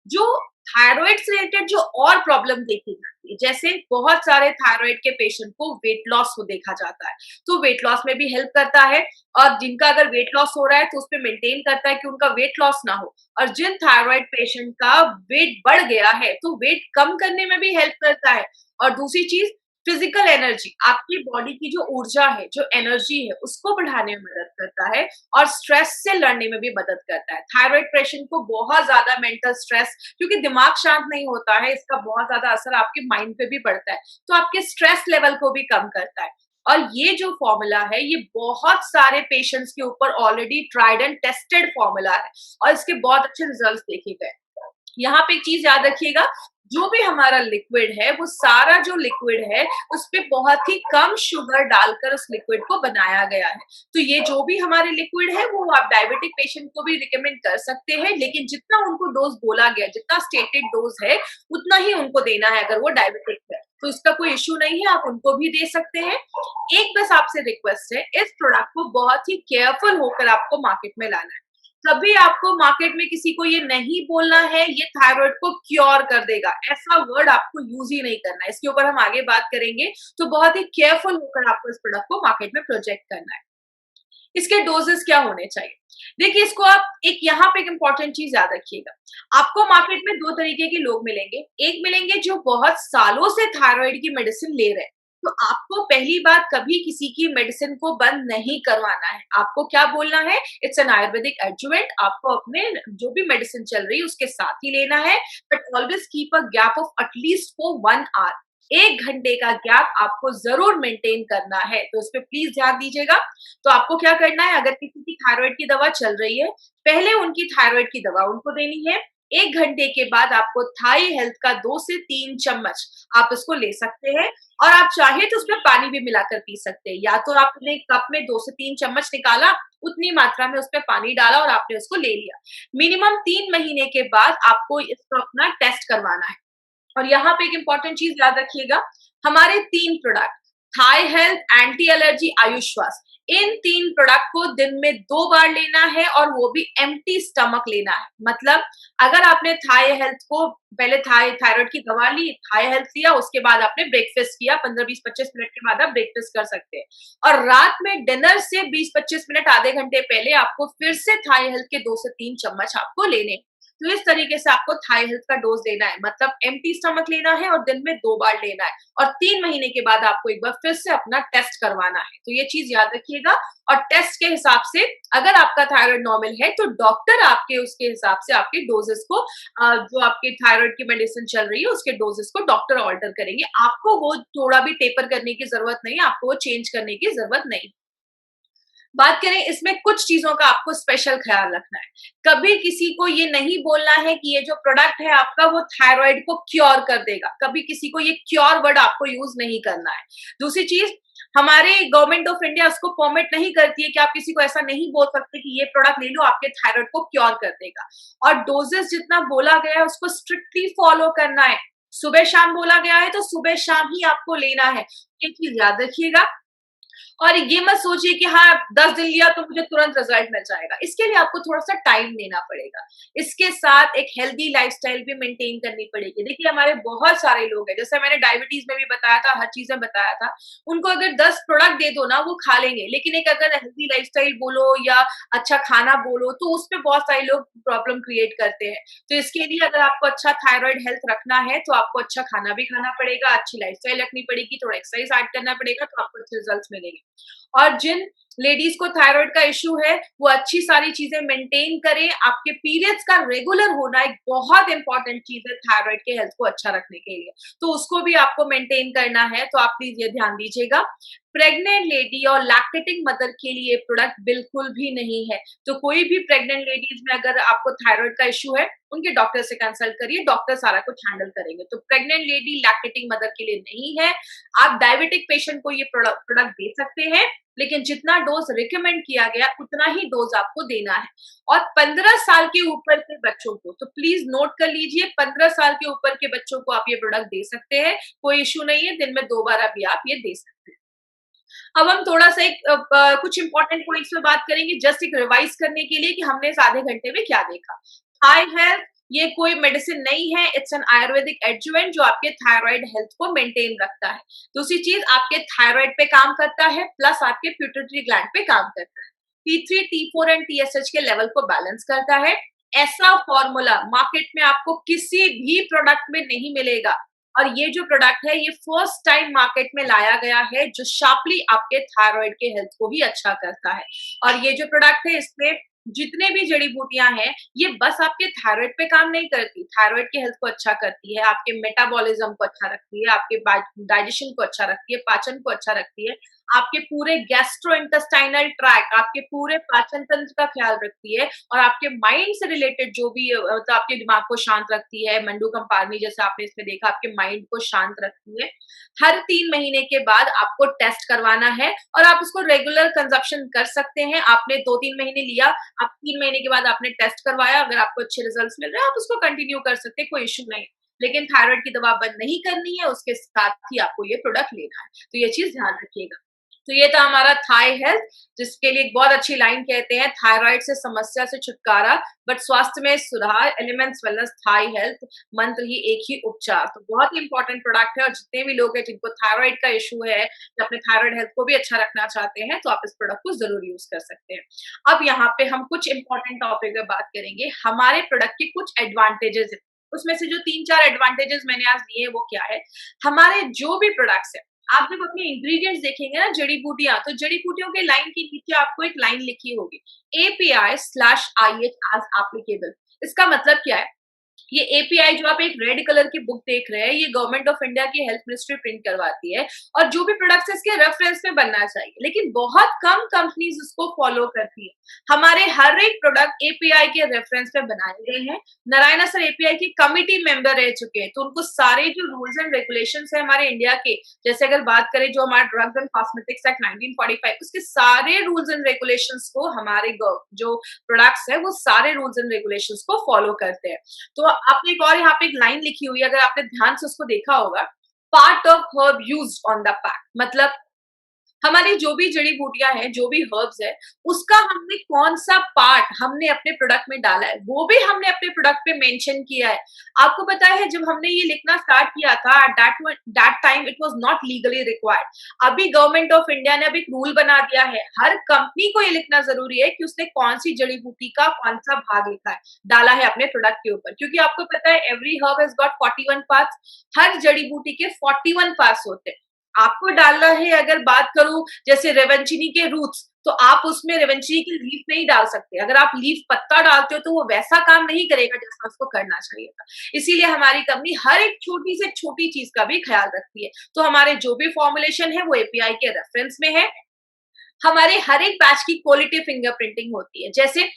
जो थायराइड से रिलेटेड जो और प्रॉब्लम देखी जाती है, जैसे बहुत सारे थायराइड के पेशेंट को वेट लॉस को देखा जाता है, तो वेट लॉस में भी हेल्प करता है। और जिनका अगर वेट लॉस हो रहा है तो उस पर मेंटेन करता है कि उनका वेट लॉस ना हो। और जिन थायराइड पेशेंट का वेट बढ़ गया है तो वेट कम करने में भी हेल्प करता है। और दूसरी चीज फिजिकल एनर्जी, आपकी बॉडी की जो ऊर्जा है, जो एनर्जी है उसको बढ़ाने में मदद करता है और स्ट्रेस से लड़ने में भी मदद करता है। थायराइड पेशेंट को बहुत ज्यादा मेंटल स्ट्रेस, क्योंकि दिमाग शांत नहीं होता है, इसका बहुत ज्यादा असर आपके माइंड पे भी पड़ता है, तो आपके स्ट्रेस लेवल को भी कम करता है। और ये जो फॉर्मूला है ये बहुत सारे पेशेंट्स के ऊपर already tried and tested formula है और इसके बहुत अच्छे रिजल्ट्स देखे गए। यहाँ पे एक चीज याद रखिएगा, जो भी हमारा लिक्विड है वो सारा जो लिक्विड है उस पे बहुत ही कम शुगर डालकर उस लिक्विड को बनाया गया है। तो ये जो भी हमारे लिक्विड है वो आप डायबिटिक पेशेंट को भी रिकमेंड कर सकते हैं, लेकिन जितना उनको डोज बोला गया, जितना स्टेटेड डोज है उतना ही उनको देना है अगर वो डायबिटिक है, तो इसका कोई इश्यू नहीं है, आप उनको भी दे सकते हैं। एक बस आपसे रिक्वेस्ट है, इस प्रोडक्ट को बहुत ही केयरफुल होकर आपको मार्केट में लाना है। कभी आपको मार्केट में किसी को ये नहीं बोलना है ये थायराइड को क्योर कर देगा, ऐसा वर्ड आपको यूज ही नहीं करना है। इसके ऊपर हम आगे बात करेंगे, तो बहुत ही केयरफुल होकर आपको इस प्रोडक्ट को मार्केट में प्रोजेक्ट करना है। इसके डोजेस क्या होने चाहिए, देखिए इसको आप एक यहाँ पे एक इंपॉर्टेंट चीज याद रखिएगा, आपको मार्केट में दो तरीके के लोग मिलेंगे। एक मिलेंगे जो बहुत सालों से थायराइड की मेडिसिन ले रहे हैं, तो आपको पहली बात कभी किसी की मेडिसिन को बंद नहीं करवाना है। आपको क्या बोलना है, इट्स एन आयुर्वेदिक एडजुवेंट, आपको अपने जो भी मेडिसिन चल रही है उसके साथ ही लेना है, but always keep a gap of at least for 1 hour. 1 घंटे का गैप आपको जरूर मेंटेन करना है, तो इस पे प्लीज ध्यान दीजिएगा। तो आपको क्या करना है, अगर किसी की थायराइड की दवा चल रही है, पहले उनकी थायराइड की दवा उनको देनी है, 1 घंटे के बाद आपको थाई हेल्थ का 2 से 3 चम्मच आप इसको ले सकते हैं, और आप चाहे तो उसमें पानी भी मिलाकर पी सकते हैं। या तो आपने कप में 2 से 3 चम्मच निकाला, उतनी मात्रा में उसमें पानी डाला और आपने उसको ले लिया। मिनिमम 3 महीने के बाद आपको इसको अपना टेस्ट करवाना है। और यहाँ पे एक इंपॉर्टेंट चीज याद रखिएगा, हमारे 3 प्रोडक्ट थाई हेल्थ, एंटी एलर्जी, आयुश्वास, इन 3 प्रोडक्ट को दिन में 2 बार लेना है और वो भी एम्प्टी स्टमक लेना है। मतलब अगर आपने थाई हेल्थ को पहले थायराइड की दवा ली, थाई हेल्थ लिया, उसके बाद आपने ब्रेकफास्ट किया, 15-20-25 मिनट के बाद आप ब्रेकफास्ट कर सकते हैं, और रात में डिनर से 20-25 मिनट आधे घंटे पहले आपको फिर से थाई हेल्थ के 2 से 3 चम्मच आपको लेने हैं। तो इस तरीके से आपको थाई हेल्थ का डोज लेना है, मतलब एम्प्टी स्टमक लेना है और दिन में 2 बार लेना है, और 3 महीने के बाद आपको एक बार फिर से अपना टेस्ट करवाना है। तो ये चीज याद रखिएगा, और टेस्ट के हिसाब से अगर आपका थायराइड नॉर्मल है तो डॉक्टर आपके उसके हिसाब से आपके डोजेस को, जो आपकी थायराइड की मेडिसिन चल रही है उसके डोजेस को डॉक्टर ऑल्टर करेंगे। आपको वो थोड़ा भी टेपर करने की जरूरत नहीं है, आपको वो चेंज करने की जरूरत नहीं। बात करें इसमें कुछ चीजों का आपको स्पेशल ख्याल रखना है। कभी किसी को ये नहीं बोलना है कि ये जो प्रोडक्ट है आपका वो थायराइड को क्योर कर देगा, कभी किसी को ये क्योर वर्ड आपको यूज नहीं करना है। दूसरी चीज, हमारे गवर्नमेंट ऑफ इंडिया उसको परमिट नहीं करती है कि आप किसी को ऐसा नहीं बोल सकते कि ये प्रोडक्ट ले लो आपके थायराइड को क्योर कर देगा। और डोजेस जितना बोला गया है उसको स्ट्रिक्टली फॉलो करना है। सुबह शाम बोला गया है तो सुबह शाम ही आपको लेना है, ये चीज याद रखिएगा। और ये मत सोचिए कि हाँ 10 दिन लिया तो मुझे तुरंत रिजल्ट मिल जाएगा, इसके लिए आपको थोड़ा सा टाइम देना पड़ेगा। इसके साथ एक हेल्दी लाइफस्टाइल भी मेंटेन करनी पड़ेगी। देखिए हमारे बहुत सारे लोग हैं, जैसे मैंने डायबिटीज में भी बताया था, हर चीज में बताया था, उनको अगर 10 प्रोडक्ट दे दो ना वो खा लेंगे, लेकिन एक अगर हेल्दी लाइफस्टाइल बोलो या अच्छा खाना बोलो तो उसमें बहुत सारे लोग प्रॉब्लम क्रिएट करते हैं। तो इसके लिए अगर आपको अच्छा थायराइड हेल्थ रखना है तो आपको अच्छा खाना भी खाना पड़ेगा, अच्छी लाइफस्टाइल रखनी पड़ेगी, थोड़ा एक्सरसाइज ऐड करना पड़ेगा, तो आपको अच्छे रिजल्ट मिलेंगे। और जिन लेडीज को थायराइड का इश्यू है वो अच्छी सारी चीजें मेंटेन करें। आपके पीरियड्स का रेगुलर होना एक बहुत इंपॉर्टेंट चीज है थायराइड के हेल्थ को अच्छा रखने के लिए, तो उसको भी आपको मेंटेन करना है, तो आप प्लीज ये ध्यान दीजिएगा। प्रेग्नेंट लेडी और लैक्टेटिंग मदर के लिए प्रोडक्ट बिल्कुल भी नहीं है। तो कोई भी प्रेग्नेंट लेडीज में अगर आपको थायराइड का इश्यू है उनके डॉक्टर से कंसल्ट करिए, डॉक्टर सारा कुछ हैंडल करेंगे। तो प्रेग्नेंट लेडी लैक्टेटिंग मदर के लिए नहीं है। आप डायबिटिक पेशेंट को ये प्रोडक्ट दे सकते हैं, लेकिन जितना डोज रिकमेंड किया गया उतना ही डोज आपको देना है। और 15 साल के ऊपर के बच्चों को तो प्लीज नोट कर लीजिए, 15 साल के ऊपर के बच्चों को आप ये प्रोडक्ट दे सकते हैं, कोई इश्यू नहीं है, दिन में 2 बार अभी आप ये दे सकते हैं। अब हम थोड़ा सा कुछ इंपॉर्टेंट पॉइंट्स पे बात करेंगे, जस्ट एक रिवाइज करने के लिए कि हमने इस आधे घंटे में क्या देखा। थाई हेल्थ ये कोई मेडिसिन नहीं है, इट्स एन आयुर्वेदिक एडजुवेंट जो आपके थायराइड हेल्थ को मेंटेन रखता है। दूसरी चीज, आपके थायराइड पे काम करता है, प्लस आपके प्यूटरी ग्लैंड पे काम करता है। T3, T4 एंड TSH के लेवल को बैलेंस करता है। ऐसा फॉर्मूला मार्केट में आपको किसी भी प्रोडक्ट में नहीं मिलेगा, और ये जो प्रोडक्ट है ये फर्स्ट टाइम मार्केट में लाया गया है जो शार्पली आपके थायराइड के हेल्थ को भी अच्छा करता है। और ये जो प्रोडक्ट है इसमें जितने भी जड़ी बूटियां हैं ये बस आपके थायराइड पे काम नहीं करती, थायराइड के हेल्थ को अच्छा करती है, आपके मेटाबॉलिज्म को अच्छा रखती है, आपके डाइजेशन को अच्छा रखती है, पाचन को अच्छा रखती है, आपके पूरे गैस्ट्रो इंटेस्टाइनल ट्रैक, आपके पूरे पाचन तंत्र का ख्याल रखती है, और आपके माइंड से रिलेटेड जो भी तो आपके दिमाग को शांत रखती है। मंडू कंपारनी जैसे आपने इसमें देखा, आपके माइंड को शांत रखती है। हर 3 महीने के बाद आपको टेस्ट करवाना है, और आप उसको रेगुलर कंजप्शन कर सकते हैं। आपने 2-3 महीने लिया, आप 3 महीने के बाद आपने टेस्ट करवाया, अगर आपको अच्छे रिजल्ट्स मिल रहे हैं आप उसको कंटिन्यू कर सकते हैं, कोई इश्यू नहीं। लेकिन थायराइड की दवा बंद नहीं करनी है, उसके साथ ही आपको ये प्रोडक्ट लेना है, तो ये चीज ध्यान रखिएगा। तो ये था हमारा थाई हेल्थ, जिसके लिए एक बहुत अच्छी लाइन कहते हैं, थायराइड से समस्या से छुटकारा बट स्वास्थ्य में सुधार, एलिमेंट्स वेलनेस थाई हेल्थ, मंत्र ही एक ही उपचार। तो बहुत ही इंपॉर्टेंट प्रोडक्ट है, और जितने भी लोग हैं जिनको थायराइड का इशू है या अपने थायराइड हेल्थ को भी अच्छा रखना चाहते हैं तो आप इस प्रोडक्ट को जरूर यूज कर सकते हैं। अब यहाँ पे हम कुछ इंपॉर्टेंट टॉपिक पे बात करेंगे, हमारे प्रोडक्ट के कुछ एडवांटेजेस है। उसमें से जो 3-4 एडवांटेजेस मैंने आज दिए वो क्या है, हमारे जो भी प्रोडक्ट्स है, आप जब अपने इंग्रेडिएंट्स देखेंगे ना, जड़ी बूटियां, तो जड़ी बूटियों के लाइन के नीचे आपको एक लाइन लिखी होगी API/IH एज एप्लीकेबल। इसका मतलब क्या है, ये एपीआई जो आप एक रेड कलर की बुक देख रहे हैं, ये गवर्नमेंट ऑफ इंडिया की हेल्थ मिनिस्ट्री प्रिंट करवाती है, और जो भी प्रोडक्ट्स इसके रेफरेंस में बनना चाहिए, लेकिन बहुत कम कंपनीज इसको फॉलो करती है। हमारे हर एक प्रोडक्ट एपीआई के रेफरेंस पे बनाए गए हैं। नारायणा सर एपीआई की कमिटी मेंबर रह चुके हैं, तो उनको सारे जो रूल्स एंड रेगुलेशन है हमारे इंडिया के, जैसे अगर बात करें जो हमारा ड्रग्स एंड कॉस्मेटिक्स एक्ट 1945, उसके सारे रूल्स एंड रेगुलेशंस को हमारे जो प्रोडक्ट्स है वो सारे रूल्स एंड रेगुलेशंस को फॉलो करते हैं। तो आपने एक और यहाँ पे एक लाइन लिखी हुई है, अगर आपने ध्यान से उसको देखा होगा, part of herb used on the pack, मतलब हमारी जो भी जड़ी बूटियां हैं, जो भी हर्ब्स है, उसका हमने कौन सा पार्ट हमने अपने प्रोडक्ट में डाला है, वो भी हमने अपने प्रोडक्ट पे मेंशन किया है। आपको पता है जब हमने ये लिखना स्टार्ट किया था, that time it was not legally required. अभी गवर्नमेंट ऑफ इंडिया ने अब एक रूल बना दिया है, हर कंपनी को ये लिखना जरूरी है कि उसने कौन सी जड़ी बूटी का कौन सा भाग लिखा है, डाला है अपने प्रोडक्ट के ऊपर, क्योंकि आपको पता है every herb has got 41 parts, हर जड़ी बूटी के 41 पार्ट्स होते हैं। आपको डालना है, अगर बात करूं जैसे रेवंचिनी के रूट्स, तो आप उसमें रेवंचिनी की लीफ नहीं डाल सकते। अगर आप लीफ पत्ता डालते हो तो वो वैसा काम नहीं करेगा जैसा उसको करना चाहिए था। इसीलिए हमारी कंपनी हर एक छोटी से छोटी चीज का भी ख्याल रखती है। तो हमारे जो भी फॉर्मुलेशन है वो एपीआई के रेफरेंस में है। हमारे हर एक बैच की क्वालिटी फिंगरप्रिंटिंग होती है। जैसे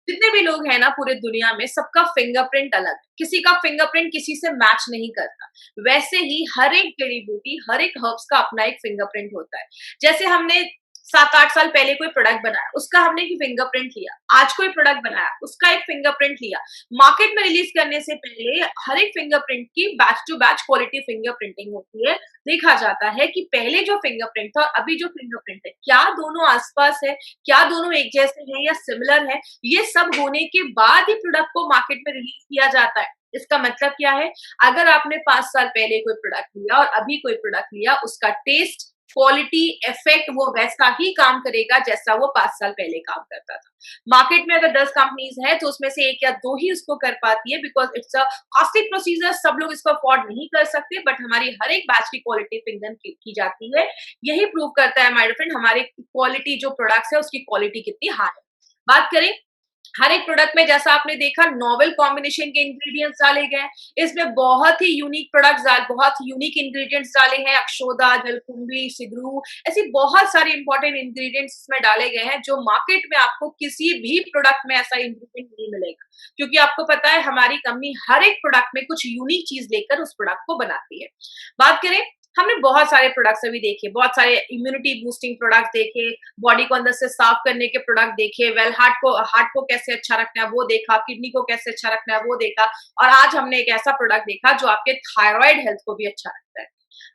जितने भी लोग हैं ना पूरे दुनिया में, सबका फिंगरप्रिंट अलग है, किसी का फिंगरप्रिंट किसी से मैच नहीं करता। वैसे ही हर एक जड़ी बूटी, हर एक हर्ब्स का अपना एक फिंगरप्रिंट होता है। जैसे हमने 7-8 साल पहले कोई प्रोडक्ट बनाया, उसका हमने एक फिंगरप्रिंट लिया, आज कोई प्रोडक्ट बनाया, उसका एक फिंगरप्रिंट लिया। मार्केट में रिलीज करने से पहले हर एक फिंगरप्रिंट की batch to batch quality fingerprinting होती है। देखा जाता है कि पहले जो फिंगरप्रिंट था और अभी जो फिंगरप्रिंट है, क्या दोनों आसपास है, क्या दोनों एक जैसे हैं या सिमिलर है। ये सब होने के बाद ही प्रोडक्ट को मार्केट में रिलीज किया जाता है। इसका मतलब क्या है, अगर आपने 5 साल पहले कोई प्रोडक्ट लिया और अभी कोई प्रोडक्ट लिया, उसका टेस्ट, क्वालिटी, इफेक्ट वो वैसा ही काम करेगा जैसा वो 5 साल पहले काम करता था। मार्केट में अगर 10 कंपनीज है तो उसमें से 1 या 2 ही उसको कर पाती है, because it's a costly procedure, सब लोग इसको अफोर्ड नहीं कर सकते। बट हमारी हर एक बैच की क्वालिटी फिंगर की जाती है। यही प्रूव करता है माय फ्रेंड, हमारी क्वालिटी जो प्रोडक्ट्स है उसकी क्वालिटी कितनी हाई है। बात करें हर एक प्रोडक्ट में, जैसा आपने देखा, नोवेल कॉम्बिनेशन के इंग्रेडिएंट्स डाले गए। इसमें बहुत ही यूनिक प्रोडक्ट्स, बहुत यूनिक इंग्रेडिएंट्स डाले हैं। अक्षोदा, जलकुंभी, सिगरू, ऐसी बहुत सारे इंपॉर्टेंट इंग्रेडिएंट्स इसमें डाले गए हैं जो मार्केट में आपको किसी भी प्रोडक्ट में ऐसा इंग्रेडिएंट नहीं मिलेगा। क्योंकि आपको पता है हमारी कंपनी हर एक प्रोडक्ट में कुछ यूनिक चीज लेकर उस प्रोडक्ट को बनाती है। बात करें, हमने बहुत सारे प्रोडक्ट्स अभी देखे, बहुत सारे इम्यूनिटी बूस्टिंग प्रोडक्ट देखे, बॉडी को अंदर से साफ करने के प्रोडक्ट देखे, वेल हार्ट को कैसे अच्छा रखना है वो देखा, किडनी को कैसे अच्छा रखना है वो देखा, और आज हमने एक ऐसा प्रोडक्ट देखा जो आपके थायराइड हेल्थ को भी अच्छा रखता है।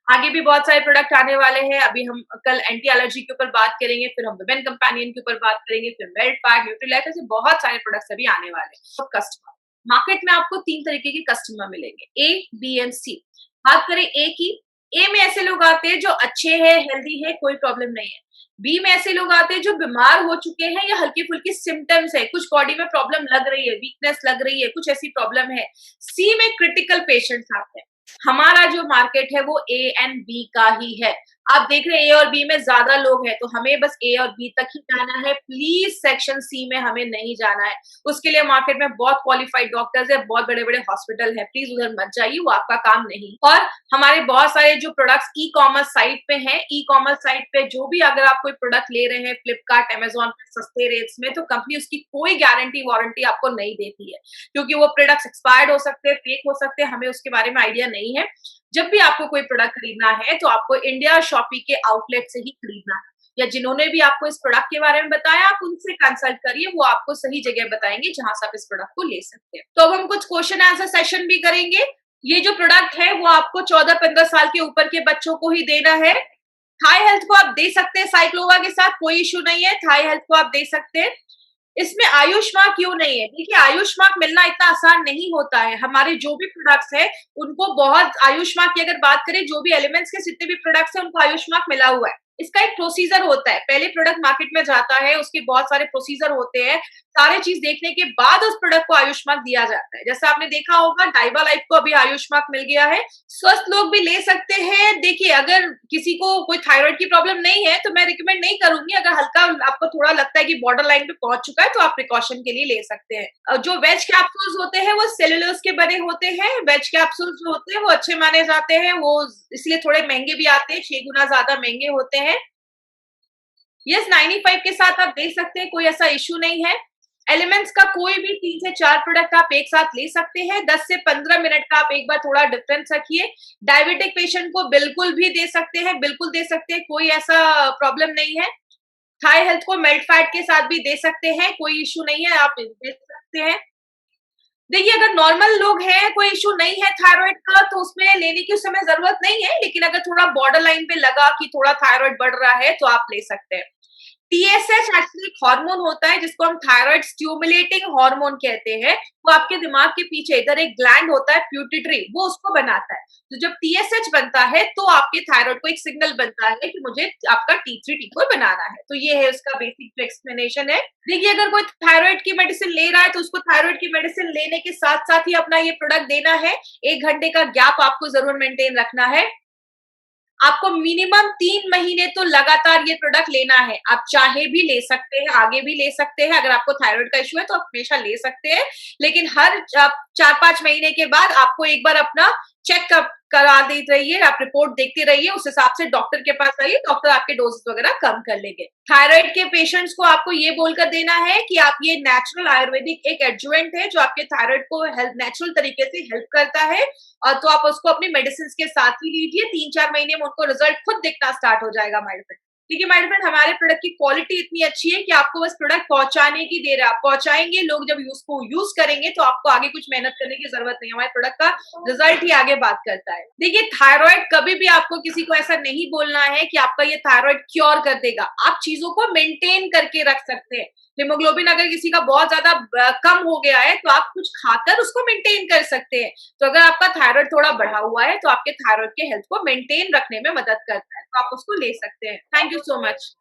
आगे भी बहुत सारे प्रोडक्ट आने वाले हैं। अभी हम कल एंटी एलर्जी के ऊपर बात करेंगे, फिर हम विमेन कंपेनियन के ऊपर बात करेंगे, फिर मेल्ट पैक, न्यूट्रीलाइफ, ऐसे बहुत सारे प्रोडक्ट्स अभी आने वाले हैं। कस्टमर मार्केट में आपको 3 तरीके के कस्टमर मिलेंगे, ए, बी एंड सी। बात करें ए की, ए में ऐसे लोग आते हैं जो अच्छे हैं, हेल्दी है, कोई प्रॉब्लम नहीं है। बी में ऐसे लोग आते हैं जो बीमार हो चुके हैं या हल्की फुल्की सिम्टम्स है, कुछ बॉडी में प्रॉब्लम लग रही है, वीकनेस लग रही है, कुछ ऐसी प्रॉब्लम है। सी में क्रिटिकल पेशेंट्स आते हैं। हमारा जो मार्केट है वो ए एंड बी का ही है। आप देख रहे हैं ए और बी में ज्यादा लोग हैं, तो हमें बस ए और बी तक ही जाना है। प्लीज सेक्शन सी में हमें नहीं जाना है। उसके लिए मार्केट में बहुत क्वालिफाइड डॉक्टर्स है, बहुत बड़े बड़े हॉस्पिटल है, प्लीज उधर मत जाइए, वो आपका काम नहीं। और हमारे बहुत सारे जो प्रोडक्ट्स ई कॉमर्स साइट पे हैं, ई कॉमर्स साइट पे जो भी अगर आप कोई प्रोडक्ट ले रहे हैं फ्लिपकार्ट, अमेजोन पे सस्ते रेट्स में, तो कंपनी उसकी कोई गारंटी वारंटी आपको नहीं देती है, क्योंकि वो प्रोडक्ट्स एक्सपायर्ड हो सकते हैं, फेक हो सकते हैं, हमें उसके बारे में आइडिया नहीं है। जब भी आपको कोई प्रोडक्ट खरीदना है तो आपको इंडिया शॉपी के आउटलेट से ही खरीदना है, या जिन्होंने भी आपको इस प्रोडक्ट के बारे में बताया आप उनसे कंसल्ट करिए, वो आपको सही जगह बताएंगे जहां से आप इस प्रोडक्ट को ले सकते हैं। तो अब हम कुछ क्वेश्चन आंसर सेशन भी करेंगे। ये जो प्रोडक्ट है वो आपको 14-15 साल के ऊपर के बच्चों को ही देना है। थाई हेल्थ को आप दे सकते हैं साइक्लोवा के साथ, कोई इशू नहीं है, थाई हेल्थ को आप दे सकते हैं। इसमें आयुष मार्क क्यों नहीं है? देखिए, आयुष मार्क मिलना इतना आसान नहीं होता है। हमारे जो भी प्रोडक्ट्स है उनको बहुत, आयुष मार्क की अगर बात करें, जो भी एलिमेंट्स के जितने भी प्रोडक्ट्स है उनको आयुष मार्क मिला हुआ है। इसका एक प्रोसीजर होता है, पहले प्रोडक्ट मार्केट में जाता है, उसके बहुत सारे प्रोसीजर होते हैं, सारे चीज देखने के बाद उस प्रोडक्ट को आयुष मार्क दिया जाता है। जैसा आपने देखा होगा डाइबा लाइफ को अभी आयुष मार्क मिल गया है। स्वस्थ लोग भी ले सकते हैं। देखिए, अगर किसी को कोई थायराइड की प्रॉब्लम नहीं है तो मैं रिकमेंड नहीं करूंगी। अगर हल्का आपको थोड़ा लगता है कि बॉर्डर लाइन पे पहुंच चुका है तो आप प्रिकॉशन के लिए ले सकते हैं। जो वेज कैप्सूल्स होते हैं वो सेलुलोज के बने होते हैं। वेज कैप्सूल्स जो होते हैं वो अच्छे माने जाते हैं, वो इसलिए थोड़े महंगे भी आते हैं, 6 गुना ज्यादा महंगे होते हैं। यस, 95 के साथ आप दे सकते हैं, कोई ऐसा इश्यू नहीं है। एलिमेंट्स का कोई भी 3 से 4 प्रोडक्ट आप एक साथ ले सकते हैं। 10 से 15 मिनट का आप एक बार थोड़ा डिफरेंस रखिए। डायबिटिक पेशेंट को बिल्कुल भी दे सकते हैं, बिल्कुल दे सकते हैं, कोई ऐसा प्रॉब्लम नहीं है। थाई हेल्थ को मेल्ट फैट के साथ भी दे सकते हैं, कोई इश्यू नहीं है, आप दे सकते हैं। देखिए, अगर नॉर्मल लोग हैं, कोई इश्यू नहीं है थायराइड का, तो उसमें लेने की उस समय जरूरत नहीं है। लेकिन अगर थोड़ा बॉर्डर लाइन पे लगा कि थोड़ा थायराइड बढ़ रहा है तो आप ले सकते हैं। टीएसएच एक्चुअली एक हार्मोन होता है जिसको हम थायराइड स्टिमुलेटिंग हार्मोन कहते हैं। वो आपके दिमाग के पीछे इधर एक ग्लैंड होता है प्यूटिटरी, वो उसको बनाता है। तो जब टीएसएच बनता है तो आपके थायराइड को एक सिग्नल बनता है कि मुझे आपका T3 को बनाना है। तो ये है उसका बेसिक एक्सप्लेनेशन है। देखिए, अगर कोई थायराइड की मेडिसिन ले रहा है तो उसको थायराइड की मेडिसिन लेने के साथ साथ ही अपना ये प्रोडक्ट देना है। 1 घंटे का गैप आपको जरूर मेंटेन रखना है। आपको मिनिमम 3 महीने तो लगातार ये प्रोडक्ट लेना है। आप चाहे भी ले सकते हैं, आगे भी ले सकते हैं। अगर आपको थायराइड का इश्यू है तो आप हमेशा ले सकते हैं। लेकिन हर 4-5 महीने के बाद आपको एक बार अपना चेकअप करा देते रहिए, आप रिपोर्ट देखते रहिए, उस हिसाब से डॉक्टर के पास आइए, डॉक्टर आपके डोजेस वगैरह कम कर लेंगे। थायराइड के पेशेंट्स को आपको ये बोलकर देना है कि आप ये नेचुरल आयुर्वेदिक एक एडजुवेंट है जो आपके थायराइड को हेल्प नेचुरल तरीके से हेल्प करता है। और तो आप उसको अपनी मेडिसिन के साथ ही लीजिए। 3-4 महीने में उनको रिजल्ट खुद दिखना स्टार्ट हो जाएगा माय फ्रेंड। देखिए माय फ्रेंड, हमारे प्रोडक्ट की क्वालिटी इतनी अच्छी है कि आपको बस प्रोडक्ट पहुंचाने की देर है। आप पहुंचाएंगे, लोग जब उसको यूज करेंगे तो आपको आगे कुछ मेहनत करने की जरूरत नहीं है। हमारे प्रोडक्ट का रिजल्ट ही आगे बात करता है। देखिए, थायराइड कभी भी आपको किसी को ऐसा नहीं बोलना है कि आपका ये थायराइड क्योर कर देगा। आप चीजों को मेंटेन करके रख सकते हैं। हिमोग्लोबिन अगर किसी का बहुत ज्यादा कम हो गया है तो आप कुछ खाकर उसको मेंटेन कर सकते हैं। तो अगर आपका थायराइड थोड़ा बढ़ा हुआ है तो आपके थायराइड के हेल्थ को मेंटेन रखने में मदद करता है, तो आप उसको ले सकते हैं। Thank you so much.